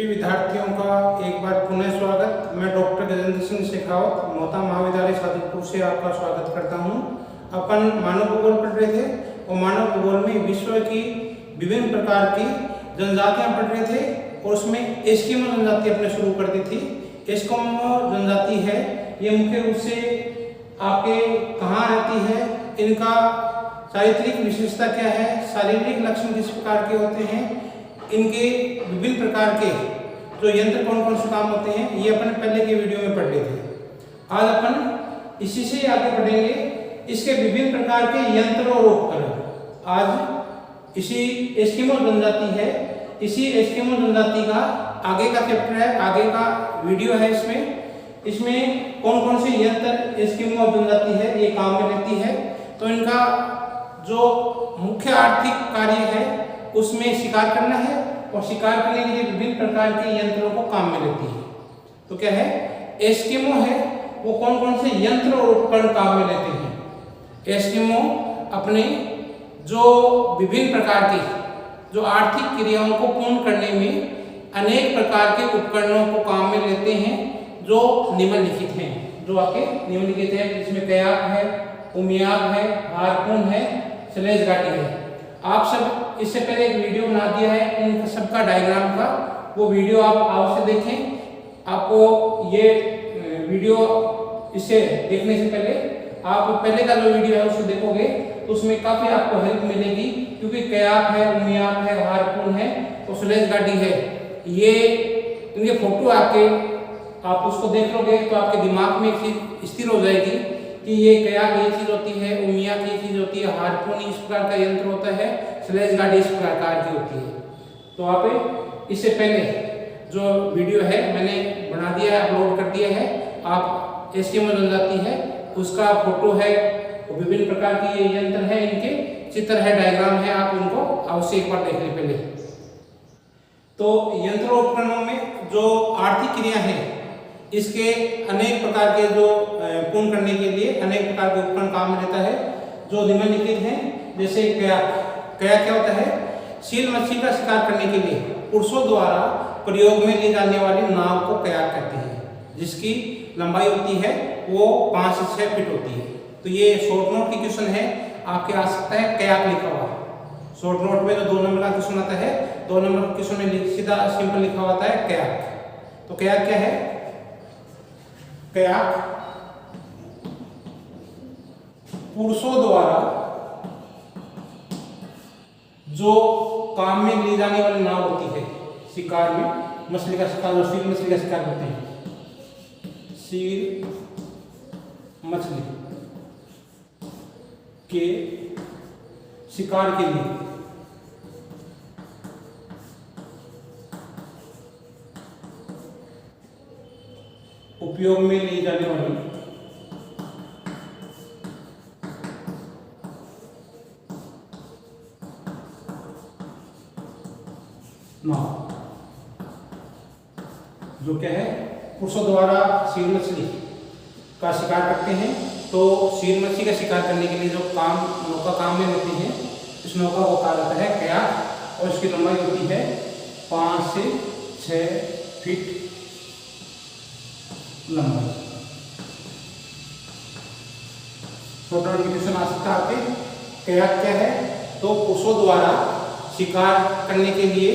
विद्यार्थियों का एक बार पुनः स्वागत। मैं डॉक्टर गजेंद्र सिंह शेखावत मोहता महाविद्यालय सादुलपुर से आपका स्वागत करता हूं। अपन मानव भूगोल पढ़ रहे थे और मानव भूगोल में विश्व की विभिन्न प्रकार की जनजातियां पढ़ रहे थे और उसमें एस्किमो जनजाति अपने शुरू कर दी थी। एस्किमो जनजाति है ये मुख्य रूप से आपके कहाँ रहती है, इनका चारित्रिक विशेषता क्या है, शारीरिक लक्षण किस प्रकार के होते हैं, इनके विभिन्न प्रकार के जो यंत्र कौन कौन से काम होते हैं, ये अपन पहले के वीडियो में पढ़ लिए थे। आज अपन इसी से आगे पढ़ेंगे इसके विभिन्न प्रकार के यंत्र और उपकरण। आज इसी एस्किमो जनजाति है, इसी एस्किमो जनजाति का आगे का चैप्टर है, आगे का वीडियो है। इसमें कौन कौन से यंत्र एस्किमो जनजाति है ये काम में लेती है। तो इनका जो मुख्य आर्थिक कार्य है उसमें शिकार करना है और शिकार करने के लिए विभिन्न प्रकार के यंत्रों को काम में लेती है। तो क्या है, एस्किमो है वो कौन कौन से यंत्र और उपकरण काम में लेते हैं। एस्किमो अपने जो विभिन्न प्रकार के जो आर्थिक क्रियाओं को पूर्ण करने में अनेक प्रकार के उपकरणों को काम में लेते हैं जो निम्नलिखित हैं, जो आपके निम्नलिखित है। इसमें कयाक है, उमियाक है, हारपून है, स्लेज गाड़ी है। आप सब इससे पहले एक वीडियो बना दिया है इन सबका डायग्राम का, वो वीडियो आप अवश्य देखें। आपको ये वीडियो इसे देखने से पहले आप पहले का जो वीडियो है उसको देखोगे तो उसमें काफी आपको हेल्प मिलेगी, क्योंकि कयाक है, उमियाक है, हारपून है और स्लेज गाड़ी है। ये इनके फोटो आप उसको देख लोगे तो आपके दिमाग में एक चीज स्थिर हो जाएगी कि ये कयाक ये चीज होती है, उमियाक ये चीज होती है, हारपून इस प्रकार का यंत्र होता है, स्लेज गाड़ी इस प्रकार की होती है। तो आप इससे पहले जो वीडियो है मैंने बना दिया है, अपलोड कर दिया है। आप एस्किमो जनजाति है उसका फोटो है, विभिन्न प्रकार की ये यंत्र है, इनके चित्र है, डायग्राम है, आप उनको अवश्य एक बार देख लें पहले। तो यंत्र उपकरणों में जो आर्थिक क्रिया है इसके अनेक प्रकार के जो पूर्ण करने के लिए अनेक प्रकार के उपकरण काम में लेता है जो निम्नलिखित हैं। जैसे कयाक क्या होता है, सील मछली का शिकार करने के लिए पुरुषों द्वारा प्रयोग में ली जाने वाली नाव को कयाक कहते हैं, जिसकी लंबाई होती है वो 5 से 6 फीट होती है। तो ये शॉर्ट नोट की क्वेश्चन है, आपके आ सकता है कयाक लिखा हुआ। शॉर्ट नोट में जो 2 नंबर का क्वेश्चन आता है, 2 नंबर के क्वेश्चन में सीधा सिंपल लिखा होता है कयाक। तो कयाक क्या है, कयाक पुरुषों द्वारा जो काम में ली जाने वाली नाव होती है शिकार में, मछली का शिकार, जो सील मछली का शिकार करते हैं, सील मछली के शिकार के लिए उपयोग में ली जाने वाली नाव, जो क्या है, पुरुषों द्वारा सील मछली का शिकार करते हैं। तो सील मछली का शिकार करने के लिए जो नौका काम में लेती है, इस नौका को कहा जाता है कयाक और इसकी लंबाई होती है 5 से 6 फीट लंबाई। छोटा नोटिफिकेशन आ सकता है आपके। कयाक क्या है, तो पुरुषों द्वारा शिकार करने के लिए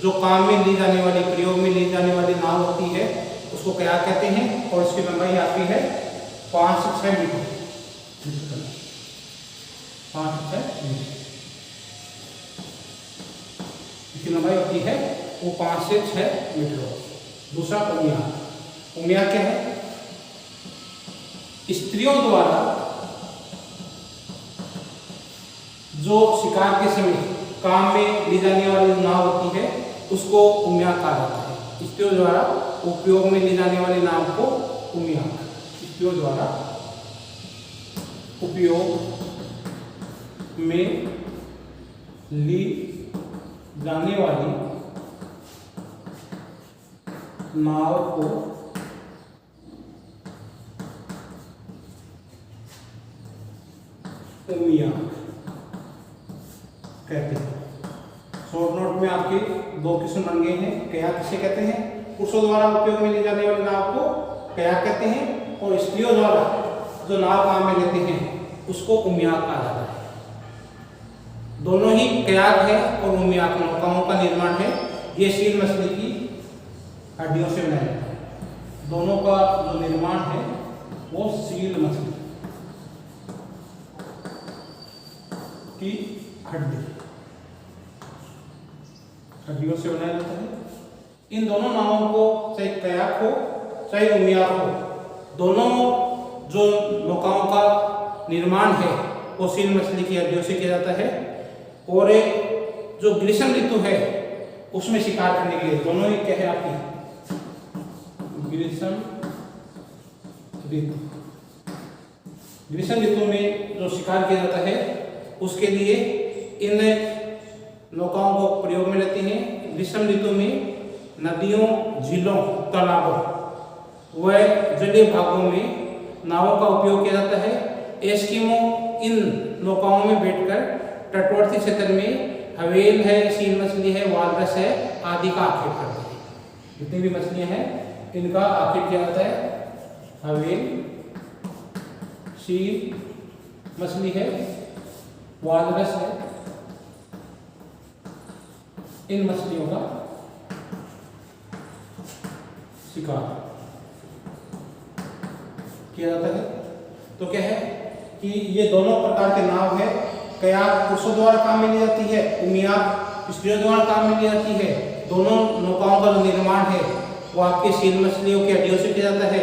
जो काम में ली जाने वाली, प्रयोग में ली जाने वाली नाव होती है उसको कयाक कहते हैं और इसकी लंबाई आती है 5 से 6 मीटर। 5 से 6 मीटर इसकी लंबाई होती है, वो 5 से 6 मीटर। दूसरा उमियाक। उमियाक क्या है, स्त्रियों द्वारा जो शिकार के समय काम में ली जाने वाली नाव होती है उसको उम्याक कहा जाता है। स्त्रियों द्वारा उपयोग में ली जाने वाली नाव को उम्याक, स्त्रियों द्वारा उपयोग में ली जाने वाली नाव को उम्याक कहते हैं। शॉर्ट नोट में आपके दो क्वेश्चन बन गए हैं। कयाक किसे कहते हैं? पुरुषों द्वारा उपयोग में ली जाने वाली नाव को कयाक कहते हैं और स्त्रियों द्वारा जो नाव काम में लेते हैं उसको उम्याक कहा जाता है। दोनों ही कयाक है और उम्याक नौकाओं का निर्माण है। ये सील मछली की हड्डियों से बनाया जाता है। दोनों का जो निर्माण है वो सील मछली की हड्डियों से बनाया जाता है। इन दोनों नावों को चाहे कयाक हो चाहे उम्याक हो, दोनों जो नौकाओं का निर्माण है वो सील मछली की हड्डियों से किया जाता है। और जो ग्रीष्म ऋतु है उसमें शिकार करने के लिए दोनों ही क्या है आपकी ग्रीष्म ऋतु में जो शिकार किया जाता है उसके लिए इन नौकाओं को प्रयोग में लेते हैं। ग्रीष्म ऋतु में नदियों, झीलों, तालाबों व जलीय भागों में नावों का उपयोग किया जाता है। एस्किमो इन नौकाओं में बैठकर तटवर्ती क्षेत्र में हवेल है, सील मछली है, वालरस है आदि का आखेट करते हैं। जितनी भी मछलियां हैं इनका आखेट किया जाता है। हवेल, सील मछली है, वालरस है, इन मछलियों का शिकार किया जाता है। तो क्या है कि ये दोनों प्रकार के नाव है। कयाक पुरुषों द्वारा काम में ली जाती है, उम्याक स्त्रियों द्वारा काम में ली जाती है। दोनों नौकाओं का जो निर्माण है वो आपके सील मछलियों की हड्डियों से किया जाता है।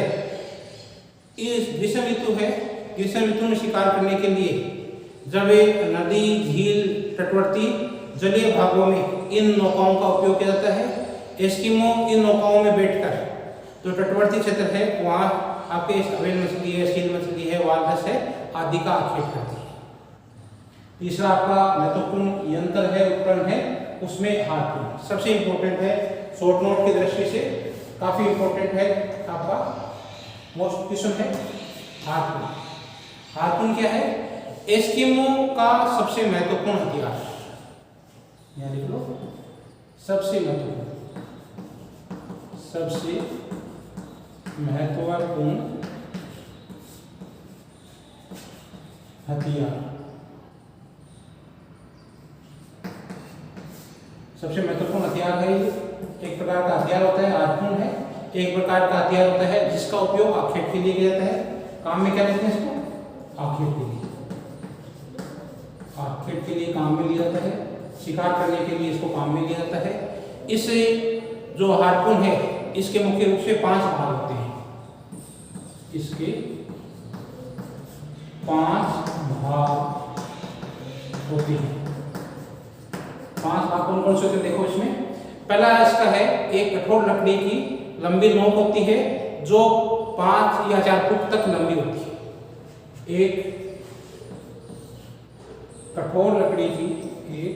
इस ग्रीष्म ऋतु है, ग्रीष्म ऋतु में शिकार करने के लिए जब नदी, झील, तटवर्ती जलीय भागों में इन नौकाओं का उपयोग किया जाता है। एस्किमो इन नौकाओं में बैठकर जो तटवर्ती क्षेत्र है वहाँ आपके हवेल मछली है, सील मछली है, वालरस है आदि का आखेट करती है। तीसरा आपका महत्वपूर्ण यंत्र है, उपकरण है, उसमें हार्पून सबसे इंपॉर्टेंट है। शॉर्ट नोट की दृष्टि से काफी इंपॉर्टेंट है। आपका मोस्ट क्वेश्चन है हार्पून। हार्पून क्या है? एस्किमो का सबसे महत्वपूर्ण हथियार, यहाँ लिख लो, सबसे महत्वपूर्ण हथियार, सबसे महत्वपूर्ण हथियार है। एक प्रकार का हथियार होता है हार्पून है, एक प्रकार का हथियार होता है जिसका उपयोग आखेट के लिए किया जाता है। काम में क्या लेते हैं इसको? आखेट के लिए, आखेट के लिए काम में लिया जाता है। शिकार करने के लिए इसको काम में लिया जाता है। इस जो हार्पून है इसके मुख्य रूप से 5 भाग होते हैं। इसके 5 भाग होते हैं। 5 भाग कौन कौन से होते हैं देखो इसमें। पहला इसका है एक कठोर लकड़ी की लंबी नोक होती है जो 5 या 4 फुट तक लंबी होती है। एक कठोर लकड़ी की, एक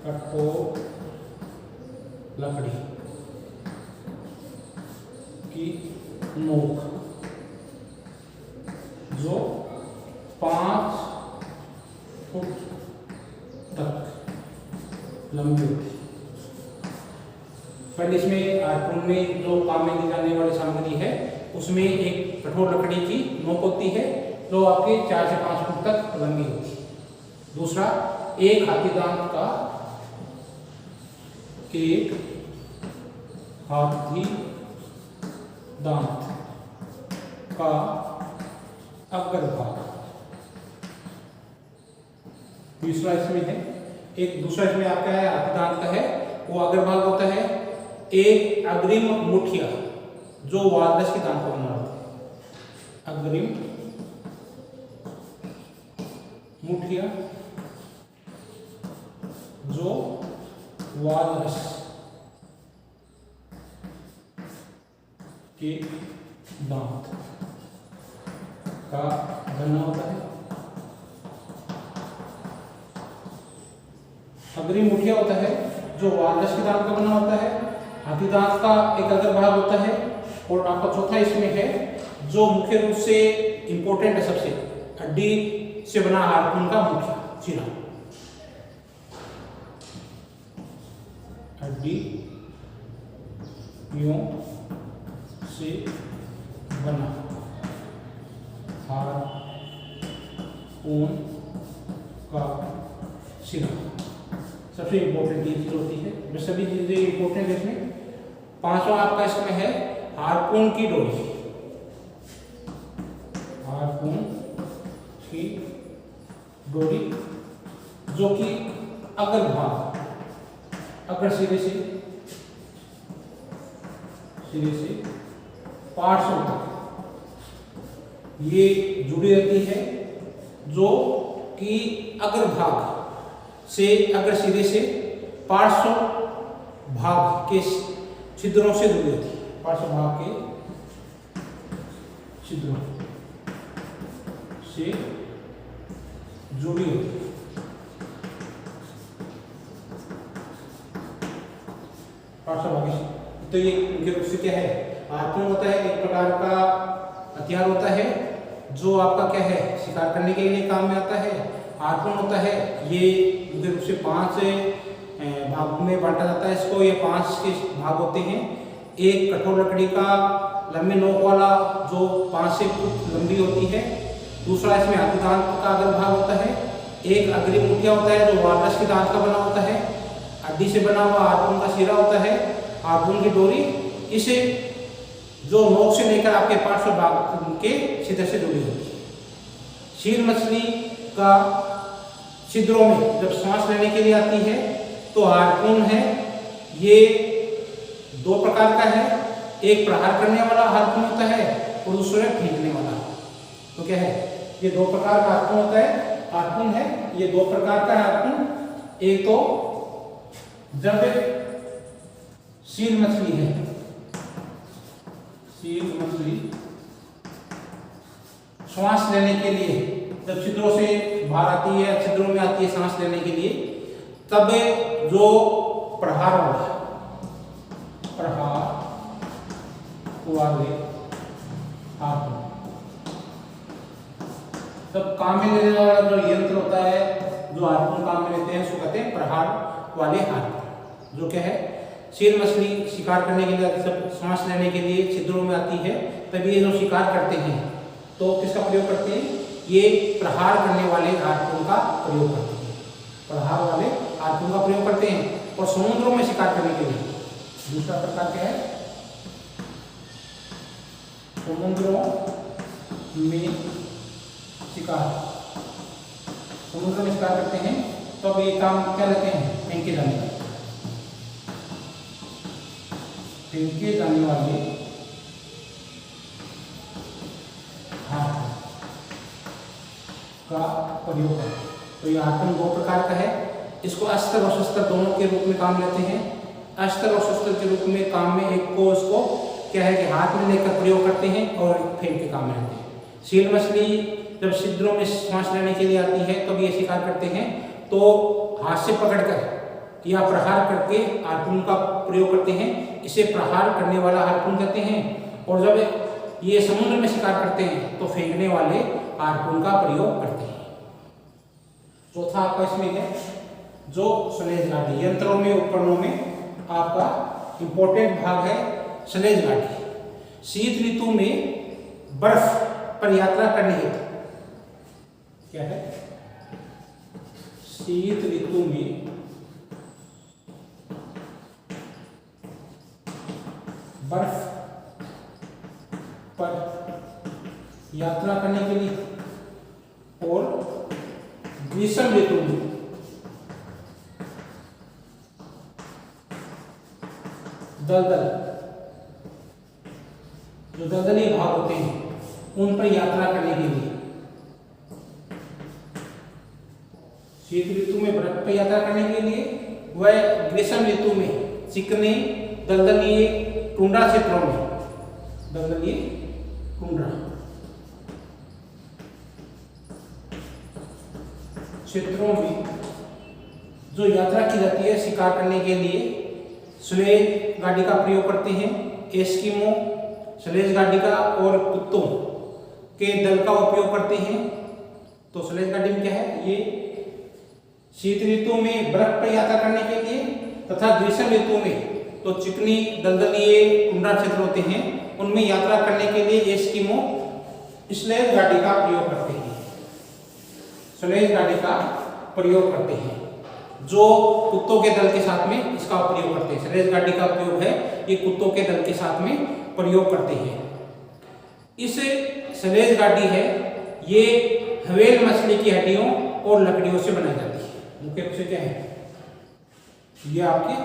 कठोर लकड़ी की नोक जो 5 फुट तक लंबी होती है। पहले इसमें हार्पून में जो काम में ली जाने वाली सामग्री है उसमें एक कठोर लकड़ी की नोक होती है जो आपके 4 से 5 फुट तक लंबी होती है। दूसरा, एक हाथी दांत का, एक हाथी दांत का अग्रभाग। तीसरा इसमें है एक, दूसरा इसमें आपका है हाथी दांत का है वो अग्रभाग होता है। एक अग्रिम मुठिया, जो वालरस के दांत का बना होता है। अग्रिम मुठिया जो वालरस के दांत का बना होता है। अग्रिम मुठिया होता है जो वालरस के दांत का बना होता है। हाथी दांत का एक अग्र भाग होता है। और आपका चौथा इसमें है जो मुख्य रूप से इंपॉर्टेंट है, सबसे हड्डी से बना हार्पून का मुखिया सिरा, हड्डियों से बना हार्पून का सिरा सबसे इंपॉर्टेंट ये चीज होती है। जो सभी चीजें इंपॉर्टेंट है इसमें। पांचवा आपका इसमें है हार्पून की डोरी। हार्पून की डोरी जो कि अग्र भाग, अग्र सिरे से पार्श्व तक ये जुड़ी रहती है, जो कि अग्र भाग से, अग्र सिरे से पार्श्व भाग के छिद्रों से जुड़ी होती है। पार्श्व भाग के छिद्रों से जुड़ी होती है। पार्श्व भाग तो ये मुख्य रूप से क्या है, हार्पून होता है, एक प्रकार का हथियार होता है जो आपका क्या है, शिकार करने के लिए काम में आता है। हार्पून होता है, ये मुख्य रूप से 5 भागों में बांटा जाता है इसको। ये 5 के भाग होते हैं। एक कठोर लकड़ी का लंबे नोक वाला जो 5 से फुट लंबी होती है। दूसरा इसमें हाथी दांत का अग्र भाग होता है। एक अग्रिम मुठिया होता है जो वालरस के दांत का बना होता है। हड्डी से बना हुआ हार्पून का सिरा होता है। हार्पून की डोरी इसे जो नोक से लेकर आपके पार्श्व भाग के छिद्र से जुड़ी होती है। शील मछली का छिद्रों में जब सांस लेने के लिए आती है तो हार्पून है, ये 2 प्रकार का है। एक प्रहार करने वाला हार्पून होता है और दूसरा फेंकने वाला। तो क्या है, ये 2 प्रकार का हार्पून होता है। हार्पून है, ये 2 प्रकार का हार्पून। एक तो जब सील मछली है, सील मछली श्वास लेने के लिए जब छिद्रों से बाहर आती है, छिद्रों में आती है सांस लेने के लिए, तब जो प्रहार वाले हार्पून, तब काम में लेने वाला जो यंत्र होता है, जो हार्पून काम में लेते हैं, उसको कहते हैं प्रहार वाले हार्पून। जो क्या है, सील मछली शिकार करने के लिए, सब सांस लेने के लिए छिद्रों में आती है, तब ये जो शिकार करते हैं तो किसका प्रयोग करते हैं, ये प्रहार करने वाले हार्पून का प्रयोग करते हैं। प्रहार वाले हार्पून का प्रयोग करते हैं। और समुद्रों में शिकार करने के लिए दूसरा प्रकार क्या है, समुद्रों में शिकार, समुद्र में शिकार करते हैं तो अब ये काम क्या लेते हैं, फेंके जाने वाले, फेंके जाने वाले हार्पून का प्रयोग करते हैं। तो ये हार्पून 2 प्रकार का है। इसको अस्त्र और शस्त्र दोनों के रूप में काम लेते हैं। अस्त्र और शस्त्र के रूप में काम में एक को इसको क्या है कि हाथ में लेकर प्रयोग करते हैं और फेंक के काम में लेते हैं। सील मछली जब छिद्रों में सांस लेने के लिए आती है तब ये शिकार करते हैं तो हाथ से पकड़कर या प्रहार करके हार्पून का प्रयोग करते हैं। इसे प्रहार करने वाला हार्पून कहते हैं। और जब ये समुद्र में शिकार करते हैं तो फेंकने वाले हार्पून का प्रयोग करते हैं। चौथा आपका इसमें है जो स्लेज लाठी, यंत्रों में उपकरणों में आपका इंपॉर्टेंट भाग है स्लेज लाठी। शीत ऋतु में बर्फ पर यात्रा करने हेतु क्या है, शीत ऋतु में बर्फ पर यात्रा करने के लिए और ग्रीष्म ऋतु में दलदल जो दलदली भाग होते हैं उन पर यात्रा करने के लिए, शीत ऋतु में बर्फ पर यात्रा करने के लिए, वह ग्रीष्म ऋतु में चिकने दलदलीय टुंड्रा क्षेत्रों में, दलदलीय टुंड्रा क्षेत्रों में जो यात्रा की जाती है शिकार करने के लिए स्लेज गाड़ी का प्रयोग करते हैं। एस्किमो स्लेज गाड़ी का और कुत्तों के दल का उपयोग करते हैं। तो स्लेज गाड़ी में क्या है, ये शीत ऋतु में बर्फ पर यात्रा करने के लिए तथा ग्रीष्म ऋतु में तो चिकनी दलदलीय टुंड्रा क्षेत्र होते हैं उनमें यात्रा करने के लिए एस्किमो स्लेज गाड़ी का प्रयोग करते हैं, स्लेज गाड़ी का प्रयोग करते हैं, जो कुत्तों के दल के साथ में इसका प्रयोग करते हैं। स्लेज गाड़ी का प्रयोग है ये कुत्तों के दल के साथ में प्रयोग करते हैं। इस स्लेज गाड़ी है ये व्हेल मछली की हड्डियों और लकड़ियों से बनाई जाती है। मुख्य रूप से क्या है, ये आपके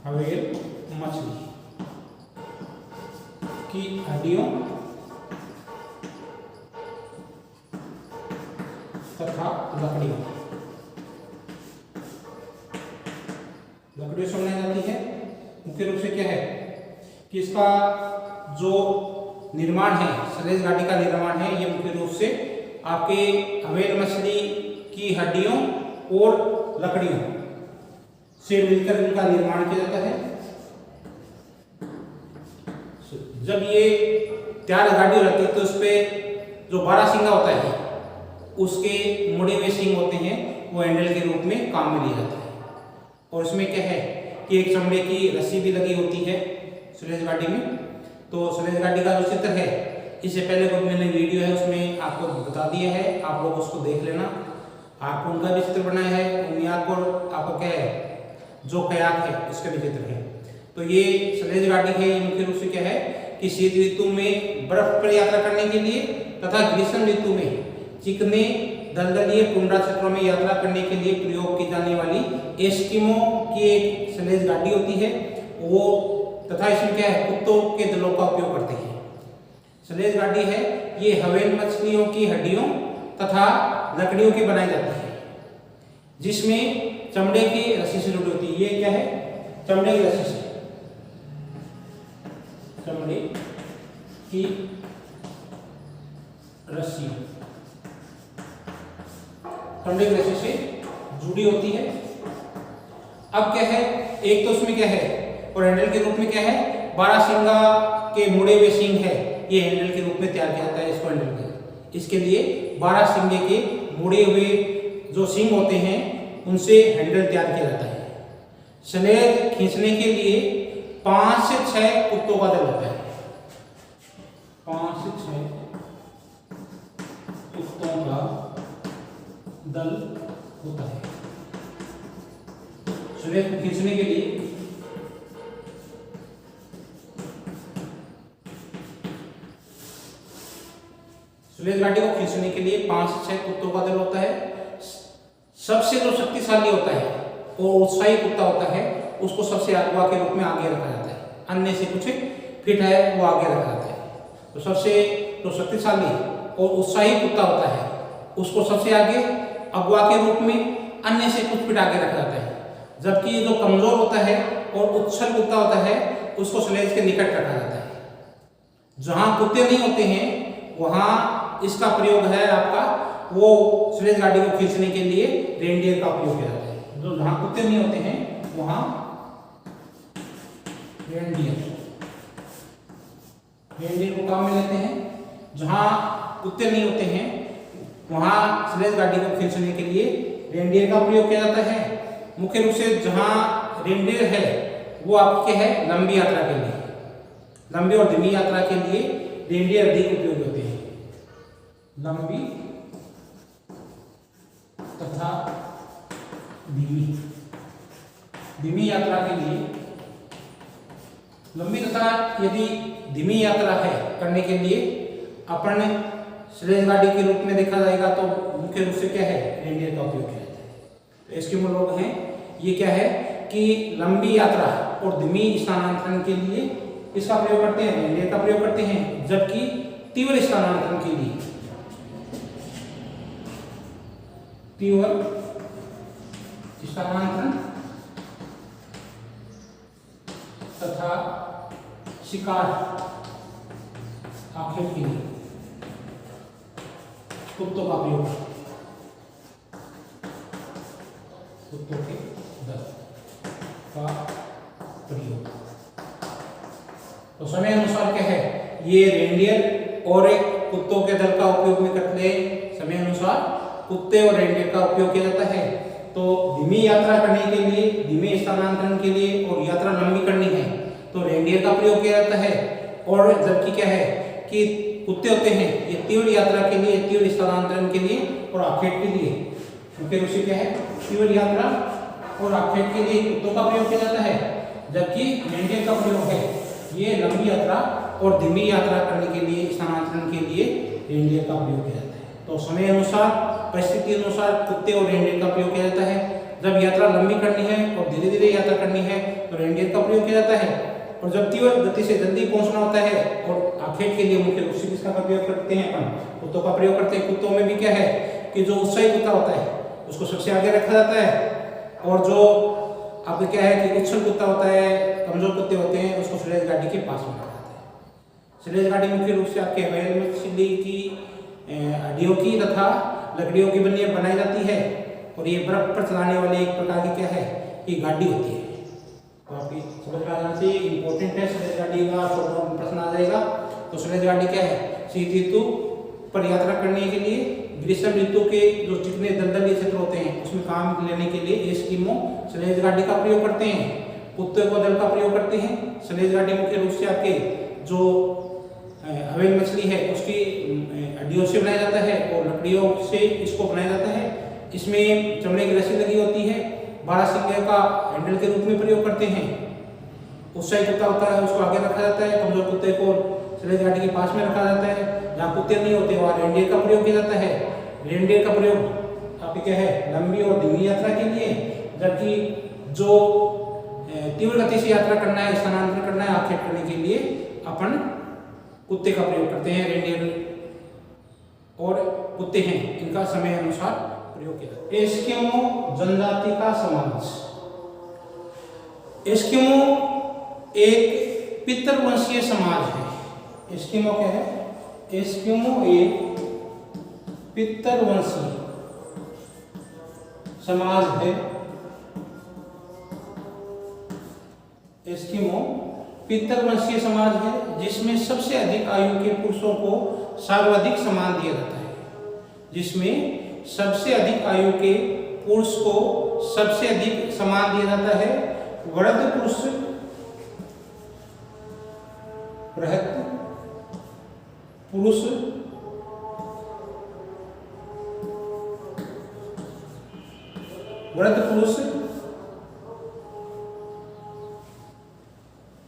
व्हेल मछली की हड्डियों तथा लकड़ियों से बनाई जाती है। मुख्य रूप से क्या है कि इसका जो निर्माण है, स्लेज गाड़ी का निर्माण है, ये मुख्य रूप से आपके व्हेल मछली की हड्डियों और लकड़ियों से मिलकर इनका निर्माण किया जाता है। जब ये तैयार गाड़ी हो जाती है तो उस पर जो 12 सिंगा होता है उसके मुड़े हुए सिंग होते हैं वो हैंडल के रूप में काम में लिया जाता है। और इसमें क्या है कि एक चमड़े की रस्सी भी लगी होती है स्लेज गाड़ी में। तो स्लेज गाड़ी का जो चित्र है इससे पहले जो मैंने वीडियो है उसमें आपको बता दिया है, आप लोग उसको देख लेना। आपको उनका भी चित्र बनाया है, उनियाक और आपको क्या है जो कयाक है इसका भी चित्र है। तो ये स्लेज गाड़ी है, ये मुख्य रूप से क्या है कि शीत ऋतु में बर्फ पर यात्रा करने के लिए तथा ग्रीष्म ऋतु में चिकने दलदलीय टुंड्रा क्षेत्रों में यात्रा करने के लिए प्रयोग की जाने वाली एस्किमो की एक स्लेज गाड़ी होती है वो, तथा इसमें क्या है कुत्तों के दलों का उपयोग करते हैं। स्लेज गाड़ी है ये व्हेल मछलियों की हड्डियों तथा लकड़ियों की बनाई जाती है, जिसमें चमड़े की रस्सी से जुड़ी होती है। ये क्या है, चमड़े की रस्सी से, चमड़े की रस्सी चमड़े की रस्सी से जुड़ी होती है। अब क्या है, एक तो उसमें क्या है और हैंडल के रूप में क्या है 12 सिंगा के मुड़े हुए सिंग है, ये हैंडल के रूप में तैयार किया जाता है इसको हैंडल कर। इसके लिए 12 सिंगे के मुड़े हुए जो सिंग होते हैं उनसे हैंडल तैयार किया जाता है। स्लेज खींचने के लिए 5 से 6 कुत्तों का दल होता है, 5 से 6 कुत्तों का दल होता है स्लेज खींचने के लिए। स्लेज गाड़ी को खींचने के लिए 5 से 6 कुत्तों का दल होता है। सबसे जो शक्तिशाली होता है और उत्साही कुत्ता होता है उसको सबसे अगुवा के रूप में आगे रखा जाता है, अन्य से कुछ फिट है वो आगे रखा जाता है। तो सबसे जो शक्तिशाली और उत्साही कुत्ता होता है उसको सबसे आगे अगुवा के रूप में, अन्य से कुछ फिट आगे रखा जाता है। जबकि जो कमजोर होता है और उच्छल कुत्ता होता है उसको स्लेज के निकट रखा जाता है। जहां कुत्ते नहीं होते हैं वहां इसका प्रयोग है आपका वो स्लेज गाड़ी को खींचने के लिए रेनडियर का उपयोग किया जाता है। जो जहां कुत्ते नहीं होते हैं वहां रेनडियर को काम में लेते हैं। जहां कुत्ते नहीं होते हैं वहां स्लेज गाड़ी को खींचने के लिए रेनडियर का प्रयोग किया जाता है। मुख्य रूप से जहां रेनडियर है वो आपके है लंबी यात्रा के लिए, लंबी और धीमी यात्रा के लिए रेनडियर अधिक उपयोगी होते हैं। लंबी तथा धीमी यात्रा के लिए, लंबी तथा यदि धीमी यात्रा है करने के लिए अपन स्लेज गाड़ी के रूप में देखा जाएगा तो मुख्य रूप से क्या है रेनडियर का उपयोग किया जाता है। तो एस्किमो लोग हैं ये क्या है कि लंबी यात्रा और धीमी स्थानांतरण के लिए इसका प्रयोग करते हैं, रेनडियर का प्रयोग करते हैं, जबकि तीव्र स्थानांतरण के लिए तथा शिकार आखेट के लिए कुत्तों का प्रयोग, कुत्तों के दल का प्रयोग। तो समय अनुसार क्या है, ये रेनडियर और कुत्तों के दल का उपयोग में करते हैं। समय अनुसार कुत्ते और रेनडियर का उपयोग किया जाता है। तो धीमी यात्रा करने के लिए, धीमे स्थानांतरण के लिए और यात्रा लंबी करनी है तो रेनडियर का प्रयोग किया जाता है। और जबकि क्या है कि कुत्ते होते हैं ये तीव्र यात्रा के लिए, तीव्र स्थानांतरण के लिए और आखेट के लिए, क्योंकि उसी क्या है तीव्र यात्रा और आखेट के लिए कुत्तों का प्रयोग किया जाता है, जबकि रेनडियर का प्रयोग है ये लंबी यात्रा और धीमी यात्रा करने के लिए, स्थानांतरण के लिए रेनडियर का प्रयोग किया जाता है। तो समय अनुसार, परिस्थिति अनुसार कुत्ते और रेनडियर का प्रयोग किया जाता है। जब यात्रा लंबी करनी है और धीरे धीरे यात्रा करनी है तो रेनडियर का प्रयोग किया जाता है, और जब तीव्र गति से जल्दी पहुंचना होता है और आखेट के लिए मुख्य रूप से किसका प्रयोग करते हैं, अपन कुत्तों का प्रयोग करते हैं। कुत्तों में भी क्या है कि जो उत्साही कुत्ता होता है उसको सबसे आगे रखा जाता है, और जो आपको क्या है कि उच्छल कुत्ता होता है, कमजोर कुत्ते होते हैं, उसको सुरेश गाड़ी के पास में रखा जाता है। सुरेश गाड़ी मुख्य रूप से आपके हवेली मछली की हड्डियों की तथा लकड़ियों की बनाई जाती है, और ये बर्फ पर चलाने वाली एक प्रकार की क्या है कि गाड़ी होती है। तो आपकी समझ में आ जाना चाहिए, इंपॉर्टेंट है सुरेश गाड़ी का, शॉर्ट में प्रश्न आ जाएगा। तो सुरेश गाड़ी क्या है, शीत ऋतु पर यात्रा करने के लिए, ग्रीष्म ऋतु के जो चिकने दलदली क्षेत्र होते हैं उसमें काम लेने के लिए एस्किमो स्लेज गाड़ी का प्रयोग करते हैं। कुत्ते को दल का प्रयोग करते हैं। स्लेज गाड़ी मुख्य रूप से आपके जो हवेली मछली है उसकी हड्डियों से बनाया जाता है और लकड़ियों से इसको बनाया जाता है। इसमें चमड़े की रस्सी लगी होती है, 12 सिंगे का हैंडल के रूप में प्रयोग करते हैं। उत्साही कुत्ता होता है उसको आगे रखा जाता है, कमजोर कुत्ते को स्लेज गाड़ी के पास में रखा जाता है। जहाँ कुत्ते नहीं होते वहाँ रेनडियर का प्रयोग किया जाता है। रेनडियर का प्रयोग आपकी क्या है लंबी और धीमी यात्रा के लिए, जबकि जो तीव्र गति से यात्रा करना है, स्थानांतरण करना है, आखेट करने के लिए अपन कुत्ते का प्रयोग करते हैं। रेनडियर और कुत्ते हैं, इनका समय अनुसार प्रयोग किया जाता है। एस्किमो जनजाति का समाज। एस्किमो एक पितृवंशीय समाज है। एस्किमो क्या है, एस्किमो एक पितृवंशीय समाज है। एस्किमो पितृवंशीय समाज है जिसमें सबसे अधिक आयु के पुरुषों को सर्वाधिक सम्मान दिया जाता है। जिसमें सबसे अधिक आयु के पुरुष को सबसे अधिक सम्मान दिया जाता है। वृद्ध पुरुष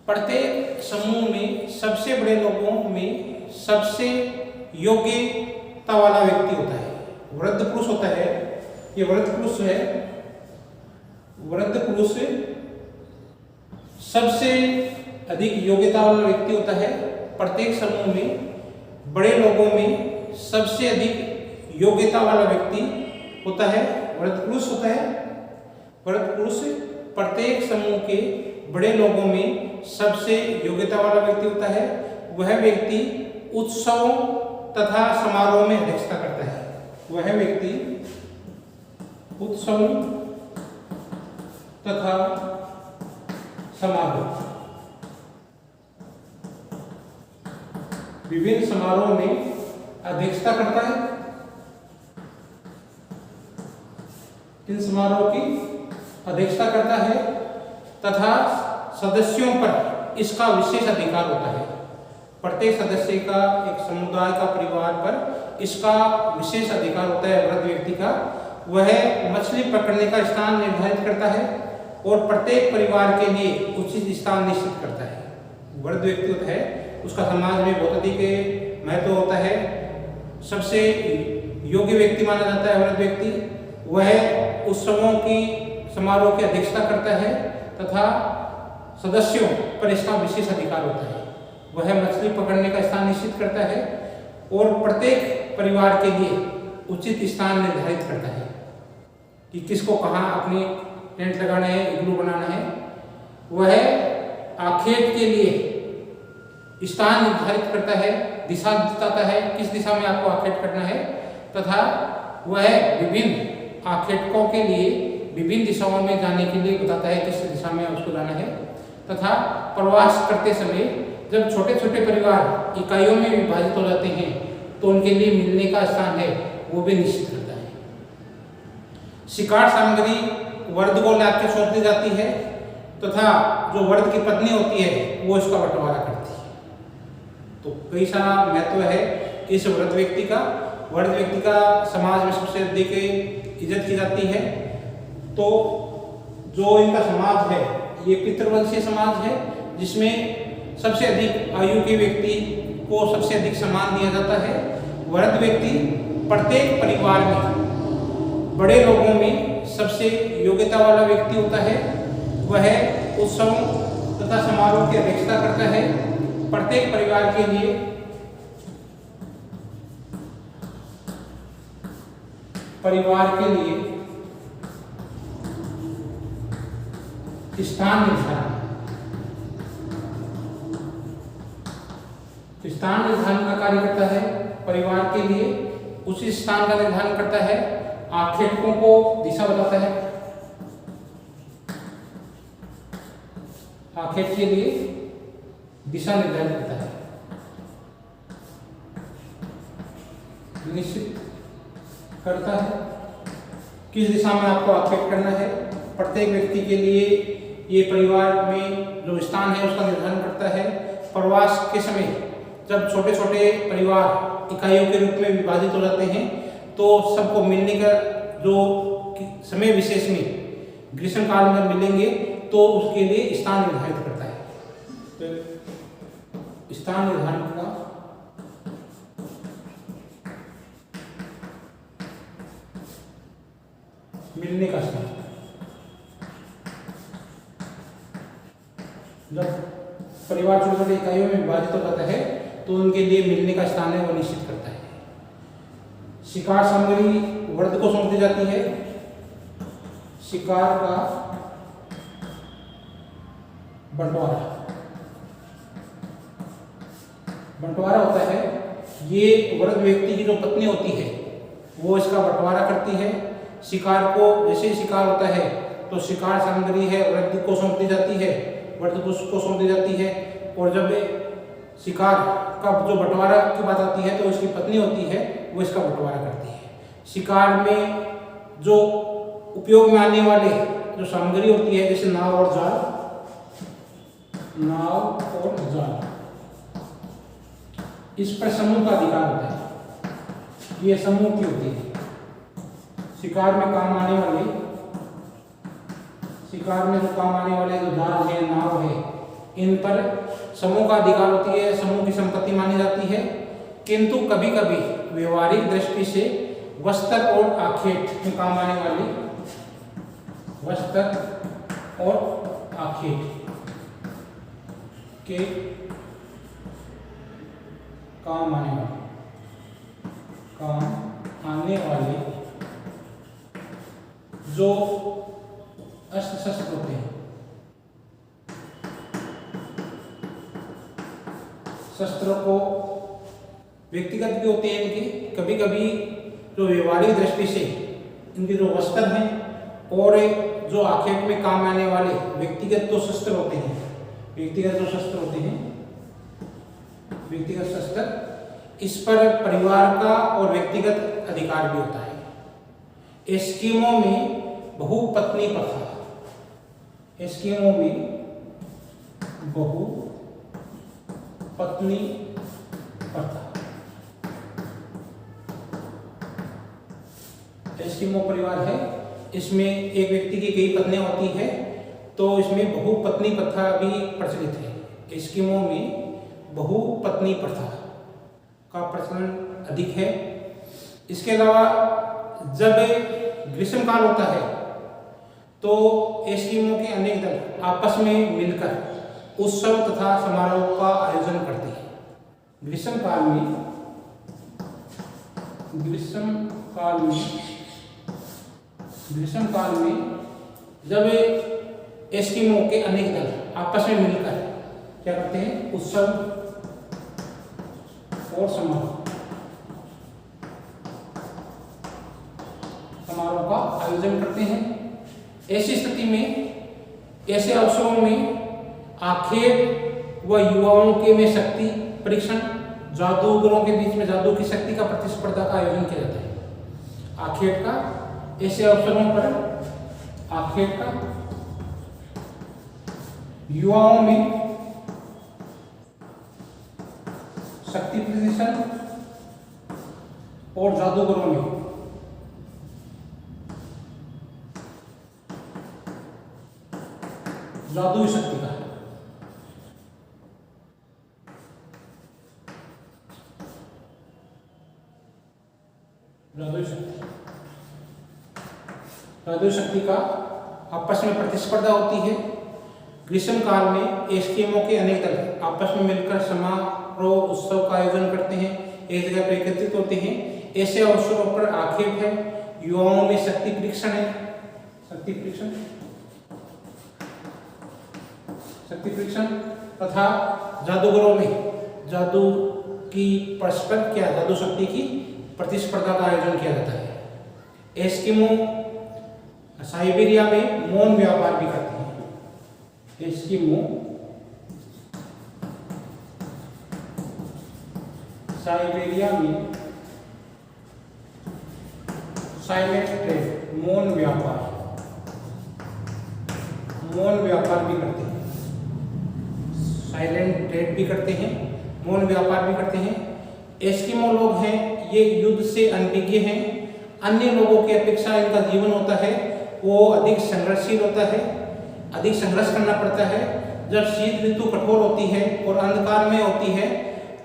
प्रत्येक समूह में सबसे बड़े लोगों में सबसे योग्यता वाला व्यक्ति होता है। वृद्ध पुरुष होता है, ये वृद्ध पुरुष है। वृद्ध पुरुष सबसे अधिक योग्यता वाला व्यक्ति होता है। प्रत्येक समूह में बड़े लोगों में सबसे अधिक योग्यता वाला व्यक्ति होता है, वृद्ध पुरुष होता है। वृद्ध पुरुष प्रत्येक समूह के बड़े लोगों में सबसे योग्यता वाला व्यक्ति होता है। वह व्यक्ति उत्सवों तथा समारोह में अध्यक्षता करता है। वह व्यक्ति उत्सव तथा समारोह, विभिन्न समारोह में अध्यक्षता करता है। इन समारोह की अध्यक्षता करता है तथा सदस्यों पर इसका विशेष अधिकार होता है। प्रत्येक सदस्य का, एक समुदाय का, परिवार पर इसका विशेष अधिकार होता है। वृद्ध व्यक्ति का वह मछली पकड़ने का स्थान निर्धारित करता है और प्रत्येक परिवार के लिए उचित स्थान निश्चित करता है। वृद्ध व्यक्ति होता है उसका समाज में बहुत अधिक महत्व होता है। सबसे योग्य व्यक्ति माना जाता है वृद्ध व्यक्ति। वह उत्सवों की समारोह की अध्यक्षता करता है तथा सदस्यों पर इसका विशेष अधिकार होता है। वह मछली पकड़ने का स्थान निश्चित करता है और प्रत्येक परिवार के लिए उचित स्थान निर्धारित करता है कि किसको कहाँ अपनी टेंट लगाना है, इग्लू बनाना है। वह आखेट के लिए स्थान निर्धारित करता है, दिशा बताता है किस दिशा में आपको आखेट करना है तथा वह विभिन्न आखेटकों के लिए विभिन्न दिशाओं में जाने के लिए बताता है किस दिशा में उसको जाना है तथा प्रवास करते समय जब छोटे छोटे परिवार इकाइयों में विभाजित हो जाते हैं तो उनके लिए मिलने का स्थान है वो भी निश्चित करता है। शिकार सामग्री वर्द को लाके सौंप दी जाती है तथा जो वर्द की पत्नी होती है वो इसका बंटवारा करती है। तो कई सारा महत्व है इस वृद्ध व्यक्ति का। वृद्ध व्यक्ति का समाज में सबसे अधिक इज्जत की जाती है। तो जो इनका समाज है ये पितृवंशीय समाज है जिसमें सबसे अधिक आयु के व्यक्ति को सबसे अधिक सम्मान दिया जाता है। वृद्ध व्यक्ति प्रत्येक परिवार में बड़े लोगों में सबसे योग्यता वाला व्यक्ति होता है। वह उत्सव तथा समारोह की अध्यक्षता करता है। प्रत्येक परिवार के लिए स्थान निर्धारण का कार्य करता है। परिवार के लिए उसी स्थान का निर्धारण करता है। आखेटकों को दिशा बताता है। आखेट के लिए दिशा निर्धारित करता है, निश्चित करता है किस दिशा में आपको आखेट करना है। प्रत्येक व्यक्ति के लिए ये परिवार में जो स्थान है उसका निर्धारण करता है। प्रवास के समय जब छोटे छोटे परिवार इकाइयों के रूप में विभाजित हो जाते हैं तो सबको मिलने का जो समय विशेष में ग्रीष्म काल में मिलेंगे तो उसके लिए स्थान निर्धारित करता है। तो स्थान निर्धारण का मिलने का स्थान, जब परिवार छोटे छोटे इकाइयों में विभाजित हो जाता है तो उनके लिए मिलने का स्थान है वो निश्चित करता है। शिकार सामग्री वर्द को सौंप दी जाती है। शिकार का बंटवारा होता है। ये वृद्ध व्यक्ति की जो पत्नी होती है वो इसका बंटवारा करती है। शिकार को जैसे शिकार होता है तो शिकार सामग्री है वृद्ध को सौंप दी जाती है, वृद्ध को सौंप दी जाती है। और जब शिकार का जो बंटवारा की बात आती है तो इसकी पत्नी होती है वो इसका बंटवारा करती है। शिकार में जो उपयोग में आने वाले जो सामग्री होती है जैसे नाव और जाल, इस पर समूह का अधिकार होता है। ये समूह की होती है। शिकार में जो काम आने वाले जो जाल है, नाव है, इन पर समूह का अधिकार होती है, समूह की संपत्ति मानी जाती है। किंतु कभी कभी व्यवहारिक दृष्टि से वस्त्र और आखेट में काम आने वाली के काम आने वाले जो अस्त्र शस्त्र होते हैं, शस्त्रों को व्यक्तिगत भी होते हैं इनके। कभी कभी जो व्यवहारिक दृष्टि से इनके जो वस्त्र हैं और जो आखेट में काम आने वाले व्यक्तिगत जो शस्त्र होते हैं, व्यक्तिगत शस्त्र, इस पर परिवार का और व्यक्तिगत अधिकार भी होता है। एस्किमो में बहुपत्नी प्रथा, एस्किमो परिवार है, इसमें एक व्यक्ति की कई पत्नियां होती है तो इसमें बहुपत्नी प्रथा भी प्रचलित है। एस्किमो में बहुपत्नी प्रथा का प्रचलन अधिक है। इसके अलावा जब ग्रीष्म काल होता है तो एस्किमो के अनेक दल आपस में मिलकर उत्सव तथा समारोह का आयोजन करते हैं। ग्रीष्म काल में जब एस्किमो के अनेक दल आपस में मिलकर क्या करते हैं, उत्सव और समारोह का आयोजन करते हैं। ऐसी स्थिति में, ऐसे अवसरों में आखेट व युवाओं के में शक्ति परीक्षण, जादूगरों के बीच में जादू की शक्ति का प्रतिस्पर्धा का आयोजन किया जाता है। आखेट का, ऐसे अवसरों पर आखेट का युवाओं में शक्ति प्रदर्शन और जादूगरों में जादुई शक्ति का जादुई शक्ति का आपस में प्रतिस्पर्धा होती है। ग्रीष्म काल में एस्किमो के अनेक दल आपस में मिलकर समारोह उत्सव का आयोजन करते हैं, एक जगह पर एकत्रित होते हैं। ऐसे अवसरों पर आखेट है, युवाओं में शक्ति परीक्षण तथा जादूगरों में जादू की परस्पर जादू शक्ति की प्रतिस्पर्धा का आयोजन किया जाता है। एस्किमो साइबेरिया में मौन व्यापार भी करते हैं। एस्किमो साइबेरिया में साइलेंट ट्रेड, मौन व्यापार भी करते हैं। साइलेंट ट्रेड भी करते हैं, मौन व्यापार भी करते हैं। एस्किमो लोग हैं, ये युद्ध से अनभिज्ञ हैं। अन्य लोगों की अपेक्षा इनका जीवन होता है वो अधिक संघर्षशील होता है, अधिक संघर्ष करना पड़ता है। जब शीत ऋतु कठोर होती है और अंधकार में होती है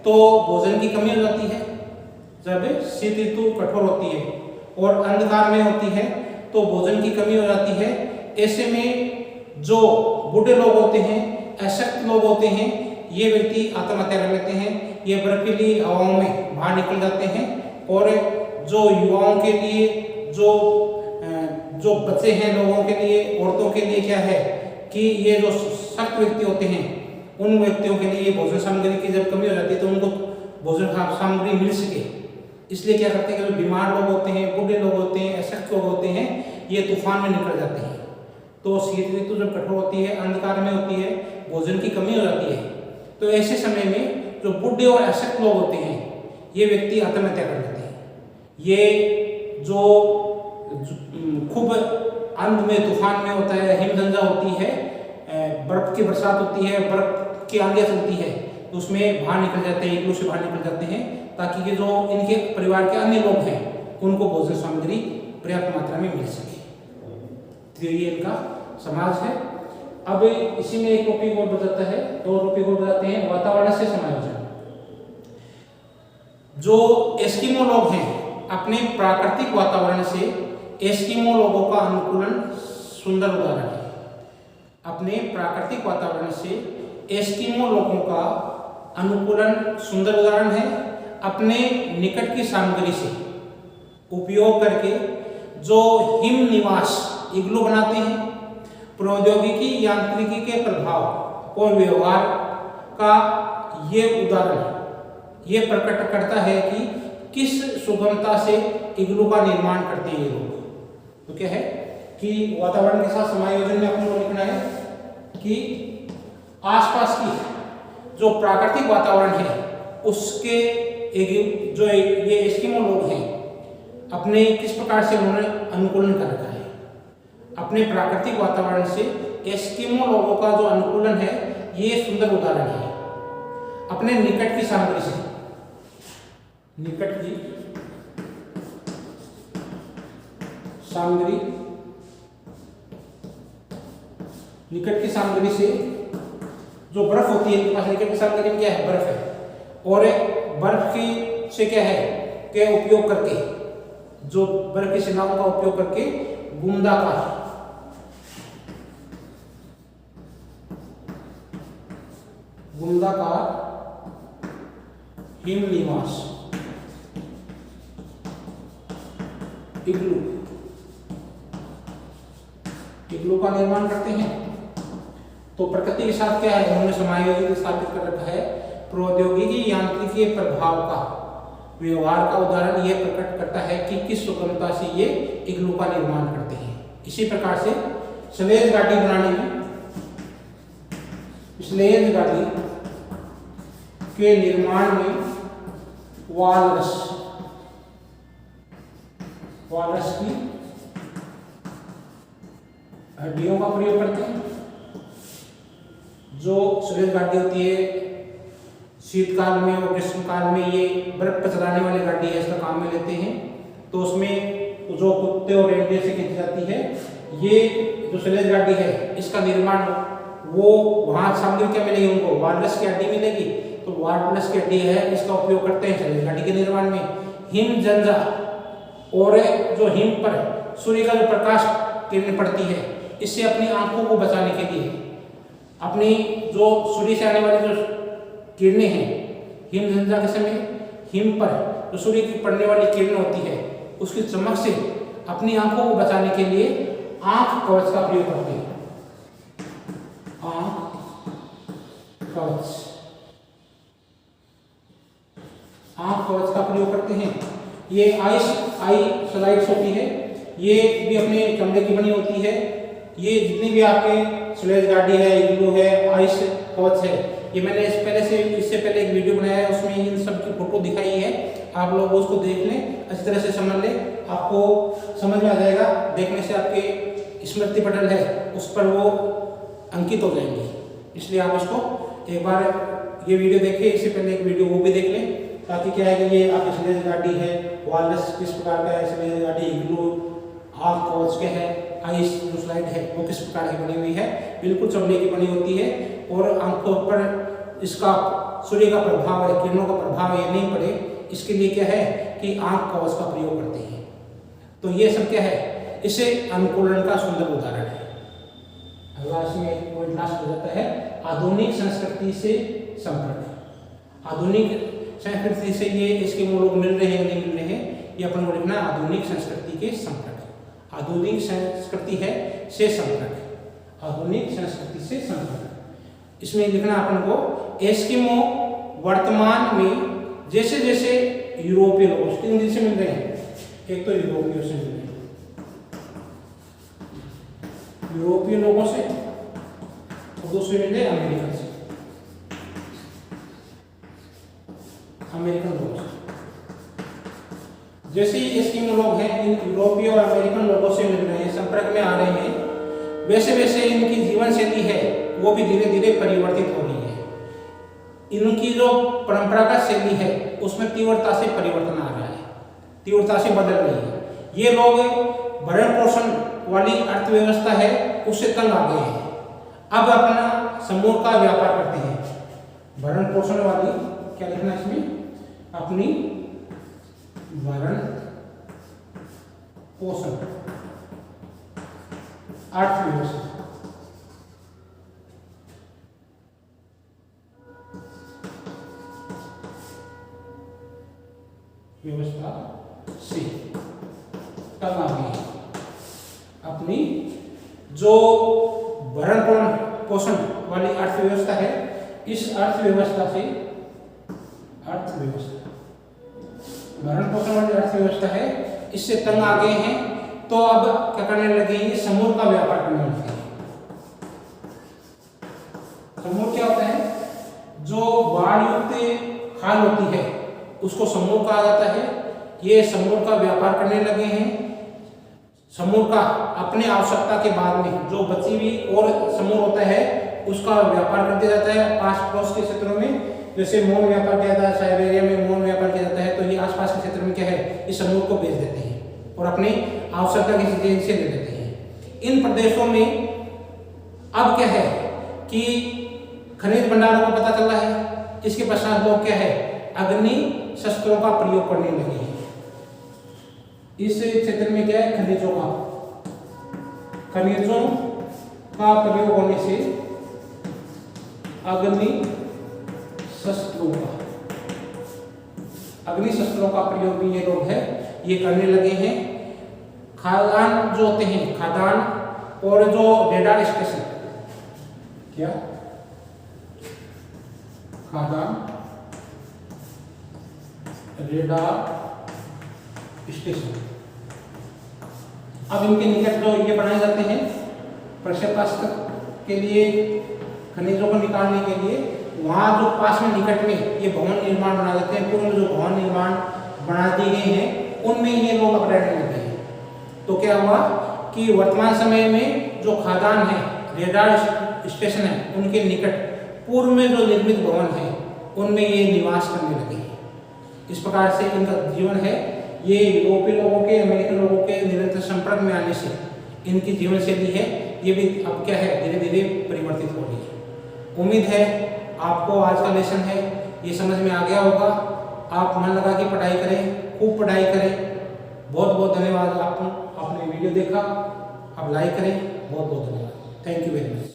तो भोजन की कमी हो जाती है। जब शीत ऋतु कठोर होती है और अंधकार में होती है तो भोजन की कमी हो जाती है। ऐसे में जो बूढ़े लोग होते हैं, अशक्त लोग होते हैं, ये व्यक्ति आत्महत्या कर लेते हैं। ये बर्फीली हवाओं में बाहर निकल जाते हैं। और जो युवाओं के लिए, जो बच्चे हैं लोगों के लिए, औरतों के लिए क्या है कि ये जो सख्त व्यक्ति होते हैं, उन व्यक्तियों के लिए भोजन सामग्री की जब कमी हो जाती है तो उनको भोजन सामग्री मिल सके, इसलिए क्या करते हैं कि जो बीमार लोग होते हैं, बूढ़े लोग होते हैं, अशक्त लोग होते हैं, ये तूफान में निकल जाते हैं। तो शीत ऋतु जब कठोर होती है, अंधकार में होती है, भोजन की कमी हो जाती है, तो ऐसे समय में जो बूढ़े और अशक्त लोग होते हैं ये व्यक्ति आत्महत्या कर लेते हैं। ये जो खूब अंत में तूफान में होता है, हिमगंजा होती है, बर्फ की बरसात होती है, बर्फ की आंधियां चलती है, तो उसमें बाहर निकल जाते हैं, इग्लू से बाहर निकल जाते हैं, ताकि कि जो इनके परिवार के अन्य लोग हैं उनको भोजन सामग्री पर्याप्त मात्रा में मिल सके। तो ये इनका समाज है। अब इसी में एक टॉपिक और बताता है, दो टॉपिक और बताते हैं, वातावरण से समायोजन। जो एस्किमो लोग हैं अपने प्राकृतिक वातावरण से एस्किमो लोगों का अनुकूलन सुंदर उदाहरण है। अपने प्राकृतिक वातावरण से एस्किमो लोगों का अनुकूलन सुंदर उदाहरण है। अपने निकट की सामग्री से उपयोग करके जो हिम निवास इग्लू बनाते हैं, प्रौद्योगिकी यांत्रिकी के प्रभाव और व्यवहार का ये उदाहरण ये प्रकट करता है कि किस सुगमता से इग्लू का निर्माण करते हैं ये लोग। तो क्या है कि वातावरण के साथ समायोजन में अपन को लिखना है कि आसपास की जो प्राकृतिक वातावरण है उसके जो ये एस्किमो लोग हैं अपने किस प्रकार से उन्होंने अनुकूलन कर रखा है। अपने प्राकृतिक वातावरण से एस्किमो लोगों का जो अनुकूलन है ये सुंदर उदाहरण है। अपने निकट की सामग्री से, निकट की सामग्री से जो बर्फ होती है, इनके पास निकट की सामग्री में क्या है, बर्फ है, और बर्फ की से क्या है के उपयोग करके, जो बर्फ की शिलाओं का उपयोग करके बूंदाकार गुंदाकार हिम निवास इग्लू, इग्लू का निर्माण करते हैं। तो प्रकृति के साथ क्या है, उन्होंने समायोजित स्थापित कर रखा है। प्रौद्योगिकी यांत्रिकी प्रभाव का व्यवहार का उदाहरण यह प्रकट करता है कि किस सुगमता से ये इग्लू का निर्माण करते हैं। इसी प्रकार से स्लेज गाड़ी बनाने में, स्लेज गाड़ी के निर्माण में वालरस की हड्डियों का प्रयोग करते हैं। जो स्लेज गाड़ी होती है शीतकाल में और ग्रीष्मकाल में ये बर्फ पर चलाने वाली गाड़ी है, इसका काम में लेते हैं। तो उसमें जो कुत्ते और रेंडियर से खींची जाती है, ये जो स्लेज गाड़ी है इसका निर्माण वो वहाँ सामग्री क्या मिलेगी, उनको वालरस की हड्डी मिलेगी। तो वालरस की हड्डी है, इसका उपयोग करते हैं स्लेज गाड़ी के निर्माण में। हिम जंजा और जो हिम पर सूर्य का जो प्रकाश किरण पड़ती है, इससे अपनी आंखों को बचाने के लिए अपनी जो सूर्य से आने वाली जो किरणें हैं, हिम झंझा के समय हिम पर जो सूर्य की पड़ने वाली किरण होती है उसकी चमक से अपनी आंखों को बचाने के लिए आंख कवच का प्रयोग करते हैं। आंख कवच, आंख कवच का प्रयोग करते हैं। ये आई स्लाइड्स होती है, ये भी अपने चमड़े की बनी होती है। ये जितनी भी आपके स्लेज गाड़ी है, इग्लू है, आइस कवच है, ये मैंने इससे पहले एक वीडियो बनाया है, उसमें इन सब की फोटो दिखाई है। आप लोग उसको देख लें, अच्छी तरह से समझ लें, आपको समझ में आ जाएगा। देखने से आपके स्मृति पटल है उस पर वो अंकित हो जाएंगे। इसलिए आप इसको एक बार ये वीडियो देखिए, इससे पहले एक वीडियो वो भी देख लें, ताकि क्या है कि ये आपकी स्लेज गाड़ी है, वालरस किस प्रकार का है, स्लेज गाड़ी इग्लू आंख कवच के है, आइस जो स्लाइड है वो किस प्रकार की बनी हुई है, बिल्कुल चमड़े की बनी होती है। और आंखों पर इसका सूर्य का प्रभाव है, किरणों का प्रभाव ये नहीं पड़े, इसके लिए क्या है कि आंख कवच का प्रयोग करते हैं। तो ये सब क्या है, इसे अनुकूलन का सुंदर उदाहरण है। अगला इसमें पॉइंट लास्ट हो जाता है, आधुनिक संस्कृति से संपर्क। आधुनिक संस्कृति से ये इसके मूल मिल रहे हैं नहीं मिल रहे हैं, ये अपन को लिखना आधुनिक संस्कृति के संपर्क। आधुनिक संस्कृति है से संपर्क, आधुनिक संस्कृति से संपर्क। इसमें लिखना अपन को एस्किमो वर्तमान में जैसे जैसे यूरोपीय लोगों से मिल रहे हैं, एक तो यूरोपीय से मिल रहे हैं, यूरोपीय लोगों से, और दूसरे मिल रहे अमेरिकन से, अमेरिकन लोगों से। जैसे ही एस्किमो लोग हैं इन यूरोपीय और अमेरिकन लोगों से मिल रहे हैं, संपर्क में आ रहे हैं, वैसे वैसे इनकी जीवन शैली है वो भी धीरे धीरे परिवर्तित हो रही है। इनकी जो परंपरागत शैली है उसमें तीव्रता से परिवर्तन आ रहा है, तीव्रता से बदल रही है। ये लोग भरण पोषण वाली अर्थव्यवस्था है उससे तंग आ गए हैं, अब अपना समूह का व्यापार करते हैं। भरण पोषण वाली क्या लिखना इसमें, अपनी भरण पोषण अर्थव्यवस्था से तंग आ गई। अपनी जो भरण पोषण वाली अर्थव्यवस्था है, इस अर्थव्यवस्था से भरण पोषण वाली अर्थव्यवस्था है, इससे तंग आ गए हैं। तो अब क्या करने लगे, ये समूह का व्यापार करने लगे हैं। समूह क्या होता है, जो बाढ़ युक्त खाल होती है उसको समूह कहा जाता है। ये समूह का व्यापार करने लगे हैं। समूह का अपने आवश्यकता के बाद में जो बची हुई और समूह होता है उसका व्यापार कर दिया जाता है पास पड़ोस के क्षेत्रों में। जैसे मौन व्यापार किया जाता है, साइबेरिया में मौन व्यापार किया जाता है, तो ये आसपास के क्षेत्र में क्या है, इस समूह को बेच देते हैं और अपनी आवश्यकता की चीजें इनसे ले लेते हैं। इन प्रदेशों में अब क्या है कि खनिज भंडारों को पता चला है, इसके पश्चात लोग क्या है, अग्नि शस्त्रों का प्रयोग करने लगे हैं। इस क्षेत्र में क्या है, खनिजों का प्रयोग होने से अग्नि शस्त्रों का, अग्नि शस्त्रों का प्रयोग भी ये लोग है ये करने लगे हैं। खादान जो होते हैं, खादान और जो रेडार स्टेशन, क्या खादान रेडार स्टेशन, अब इनके निकट जो ये बनाए जाते हैं प्रक्षेपास्त्र के लिए, खनिजों को निकालने के लिए, वहाँ जो पास में निकट में ये भवन निर्माण बना देते हैं। पूर्व में जो भवन निर्माण बना दिए गए हैं उनमें ये लोग अब रहने लगे हैं। तो क्या हुआ कि वर्तमान समय में जो खादान है, रेडार स्टेशन है, उनके निकट पूर्व में जो निर्मित भवन है उनमें ये निवास करने लगे हैं। इस प्रकार से इनका जीवन है ये यूरोपीय लोगों के, अमेरिकन लोगों के निरंतर संपर्क में आने से इनकी जीवन शैली है ये भी अब क्या है धीरे धीरे परिवर्तित हो रही है। उम्मीद है आपको आज का लेसन है ये समझ में आ गया होगा। आप मन लगा के पढ़ाई करें, खूब पढ़ाई करें। बहुत बहुत धन्यवाद, आपने वीडियो देखा, आप लाइक करें। बहुत बहुत धन्यवाद, थैंक यू वेरी मच।